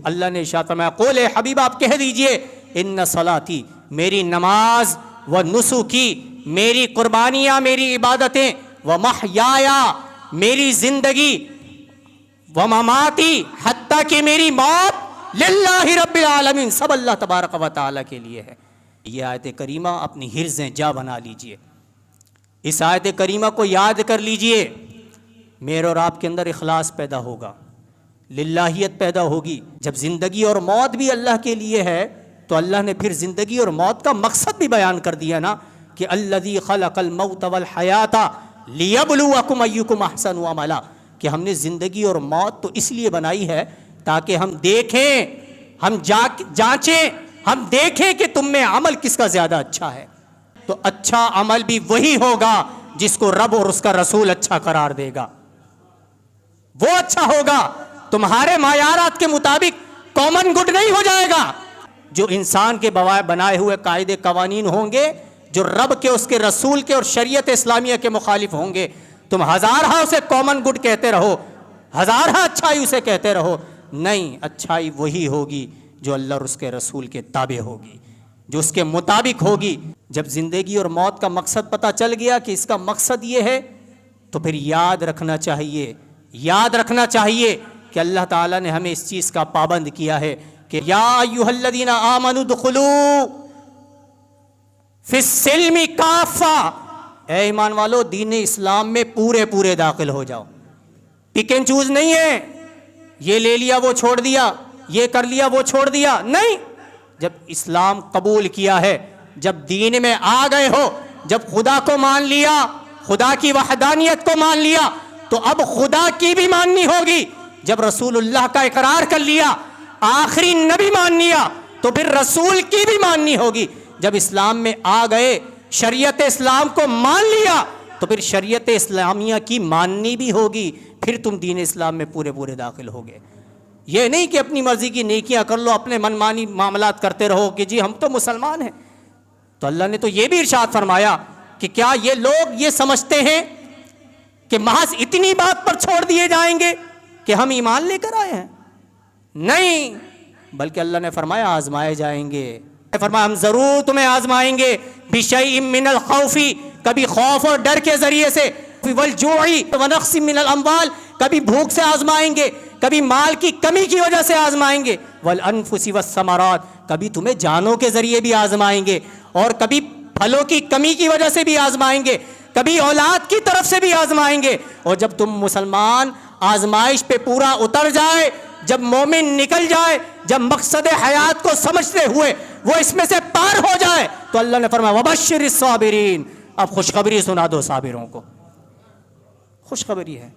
اللہ نے ارشاد فرمایا قول اے حبیب آپ کہہ دیجئے ان صلاتی میری نماز و نسکی میری قربانیاں میری عبادتیں و محیایا میری زندگی و مماتی حتیٰ کہ میری موت للہ رب العالمین سب اللہ تبارک و تعالیٰ کے لیے ہے۔ یہ آیت کریمہ اپنی حرزیں جا بنا لیجئے، اس آیت کریمہ کو یاد کر لیجئے، میرے اور آپ کے اندر اخلاص پیدا ہوگا، للہیت پیدا ہوگی۔ جب زندگی اور موت بھی اللہ کے لیے ہے تو اللہ نے پھر زندگی اور موت کا مقصد بھی بیان کر دیا نا کہ الذی خلق الموت والحیات لیبلوکم ایکم احسن عملا، کہ ہم نے زندگی اور موت تو اس لیے بنائی ہے تاکہ ہم دیکھیں، ہم جانچیں، ہم دیکھیں کہ تم میں عمل کس کا زیادہ اچھا ہے۔ تو اچھا عمل بھی وہی ہوگا جس کو رب اور اس کا رسول اچھا قرار دے گا، وہ اچھا ہوگا، تمہارے معیارات کے مطابق کامن گڈ نہیں ہو جائے گا۔ جو انسان کے بنائے ہوئے قاعدے قوانین ہوں گے، جو رب کے اس کے رسول کے اور شریعت اسلامیہ کے مخالف ہوں گے، تم ہزارہا اسے کامن گڈ کہتے رہو، ہزارہا اچھائی اسے کہتے رہو، نہیں، اچھائی وہی ہوگی جو اللہ اور اس کے رسول کے تابع ہوگی، جو اس کے مطابق ہوگی۔ جب زندگی اور موت کا مقصد پتہ چل گیا کہ اس کا مقصد یہ ہے تو پھر یاد رکھنا چاہیے کہ اللہ تعالیٰ نے ہمیں اس چیز کا پابند کیا ہے کہ یا ایھا الذین آمنوا ادخلوا فی السلم کافہ، اے ایمان والو دین اسلام میں پورے داخل ہو جاؤ، پک اینڈ چوز نہیں ہے، یہ لے لیا وہ چھوڑ دیا، یہ کر لیا وہ چھوڑ دیا، نہیں۔ جب اسلام قبول کیا ہے، جب دین میں آ گئے ہو، جب خدا کو مان لیا، خدا کی وحدانیت کو مان لیا، تو اب خدا کی بھی ماننی ہوگی۔ جب رسول اللہ کا اقرار کر لیا، آخری نبی مان لیا، تو پھر رسول کی بھی ماننی ہوگی۔ جب اسلام میں آ گئے، شریعت اسلام کو مان لیا، تو پھر شریعت اسلامیہ کی ماننی بھی ہوگی، پھر تم دین اسلام میں پورے داخل ہوگے۔ یہ نہیں کہ اپنی مرضی کی نیکیاں کر لو، اپنے من مانی معاملات کرتے رہو کہ جی ہم تو مسلمان ہیں۔ تو اللہ نے تو یہ بھی ارشاد فرمایا کہ کیا یہ لوگ یہ سمجھتے ہیں کہ محض اتنی بات پر چھوڑ دیے جائیں گے کہ ہم ایمان لے کر آئے ہیں؟ نہیں، بلکہ اللہ نے فرمایا آزمائے جائیں گے، فرمایا ہم ضرور تمہیں آزمائیں گے، بِشَيْءٍ مِّنَ الْخَوْفِ، کبھی خوف اور ڈر کے ذریعے سے، وَالْجُوعِ وَنَقْصٍ مِّنَ الْأَمْوَالِ، کبھی بھوک سے آزمائیں گے، کبھی مال کی کمی کی وجہ سے آزمائیں گے، وَالْأَنفُسِ وَالثَّمَرَاتِ، کبھی تمہیں جانوں کے ذریعے بھی آزمائیں گے، اور کبھی پھلوں کی کمی کی وجہ سے بھی آزمائیں گے، کبھی اولاد کی طرف سے بھی آزمائیں گے۔ اور جب تم مسلمان آزمائش پہ پورا اتر جائے، جب مومن نکل جائے، جب مقصد حیات کو سمجھتے ہوئے وہ اس میں سے پار ہو جائے، تو اللہ نے فرمایا وَبَشِّرِ الصَّابِرِينَ، اب خوشخبری سنا دو صابروں کو، خوشخبری ہے۔